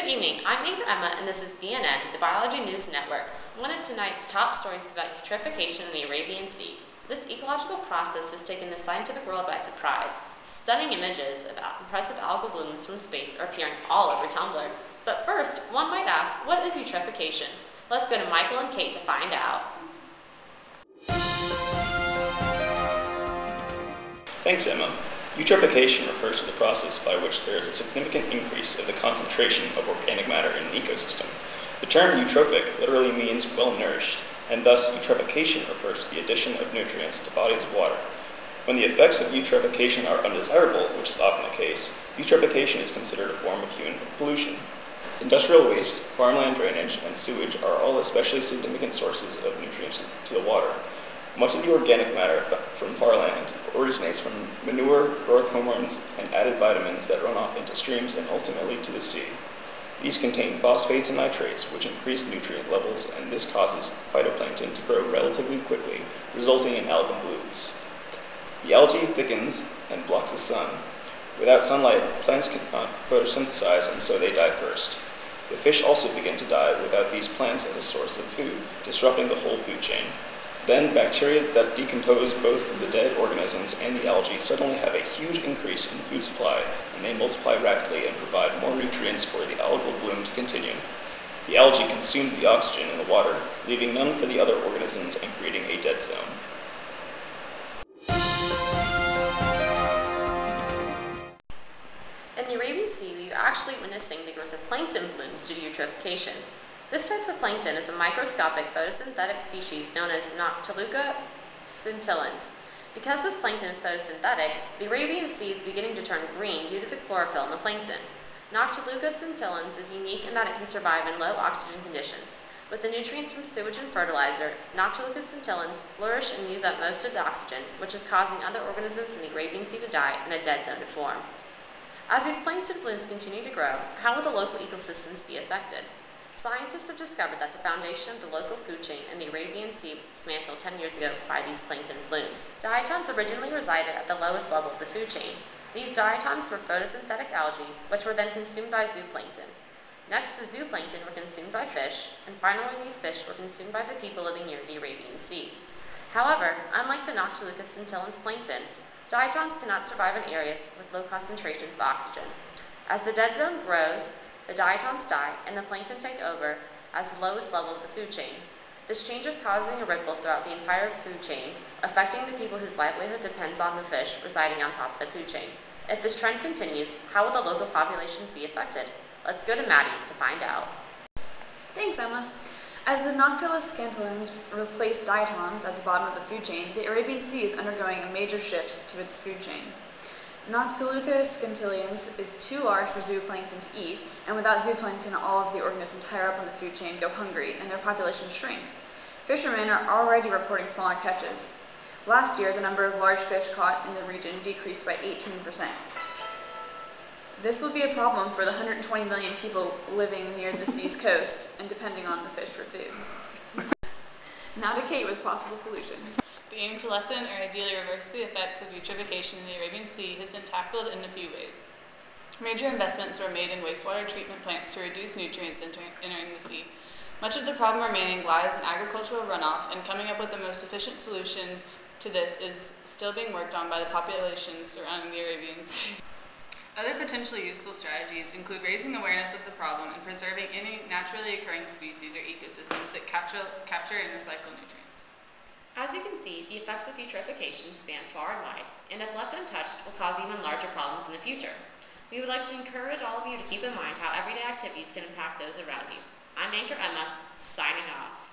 Good evening, I'm Anchor Emma and this is BNN, the Biology News Network. One of tonight's top stories is about eutrophication in the Arabian Sea. This ecological process has taken the scientific world by surprise. Stunning images of impressive algal blooms from space are appearing all over Tumblr. But first, one might ask, what is eutrophication? Let's go to Michael and Kate to find out. Thanks, Emma. Eutrophication refers to the process by which there is a significant increase of the concentration of organic matter in an ecosystem. The term eutrophic literally means well-nourished, and thus eutrophication refers to the addition of nutrients to bodies of water. When the effects of eutrophication are undesirable, which is often the case, eutrophication is considered a form of human pollution. Industrial waste, farmland drainage, and sewage are all especially significant sources of nutrients to the water. Much of the organic matter from farmland originates from manure, growth hormones, and added vitamins that run off into streams and ultimately to the sea. These contain phosphates and nitrates, which increase nutrient levels, and this causes phytoplankton to grow relatively quickly, resulting in algal blooms. The algae thickens and blocks the sun. Without sunlight, plants cannot photosynthesize, and so they die first. The fish also begin to die without these plants as a source of food, disrupting the whole food chain. Then, bacteria that decompose both the dead organisms and the algae suddenly have a huge increase in food supply, and they multiply rapidly and provide more nutrients for the algal bloom to continue. The algae consumes the oxygen in the water, leaving none for the other organisms and creating a dead zone. In the Arabian Sea, we are actually witnessing the growth of plankton blooms due to eutrophication. This type of plankton is a microscopic photosynthetic species known as Noctiluca scintillans. Because this plankton is photosynthetic, the Arabian Sea is beginning to turn green due to the chlorophyll in the plankton. Noctiluca scintillans is unique in that it can survive in low oxygen conditions. With the nutrients from sewage and fertilizer, Noctiluca scintillans flourish and use up most of the oxygen, which is causing other organisms in the Arabian Sea to die and a dead zone to form. As these plankton blooms continue to grow, how will the local ecosystems be affected? Scientists have discovered that the foundation of the local food chain in the Arabian Sea was dismantled 10 years ago by these plankton blooms. Diatoms originally resided at the lowest level of the food chain. These diatoms were photosynthetic algae, which were then consumed by zooplankton. Next, the zooplankton were consumed by fish, and finally these fish were consumed by the people living near the Arabian Sea. However, unlike the Noctiluca scintillans plankton, diatoms cannot survive in areas with low concentrations of oxygen. As the dead zone grows, the diatoms die, and the plankton take over as the lowest level of the food chain. This change is causing a ripple throughout the entire food chain, affecting the people whose livelihood depends on the fish residing on top of the food chain. If this trend continues, how will the local populations be affected? Let's go to Maddie to find out. Thanks, Emma. As the Noctiluca scintillans replace diatoms at the bottom of the food chain, the Arabian Sea is undergoing a major shift to its food chain. Noctiluca scintillans is too large for zooplankton to eat, and without zooplankton, all of the organisms higher up on the food chain go hungry, and their populations shrink. Fishermen are already reporting smaller catches. Last year, the number of large fish caught in the region decreased by 18%. This will be a problem for the 120 million people living near the sea's coast and depending on the fish for food. Now to Kate with possible solutions. The aim to lessen or ideally reverse the effects of eutrophication in the Arabian Sea has been tackled in a few ways. Major investments were made in wastewater treatment plants to reduce nutrients entering the sea. Much of the problem remaining lies in agricultural runoff, and coming up with the most efficient solution to this is still being worked on by the populations surrounding the Arabian Sea. Other potentially useful strategies include raising awareness of the problem and preserving any naturally occurring species or ecosystems that capture and recycle nutrients. As you can see, the effects of eutrophication span far and wide, and if left untouched, will cause even larger problems in the future. We would like to encourage all of you to keep in mind how everyday activities can impact those around you. I'm Anchor Emma, signing off.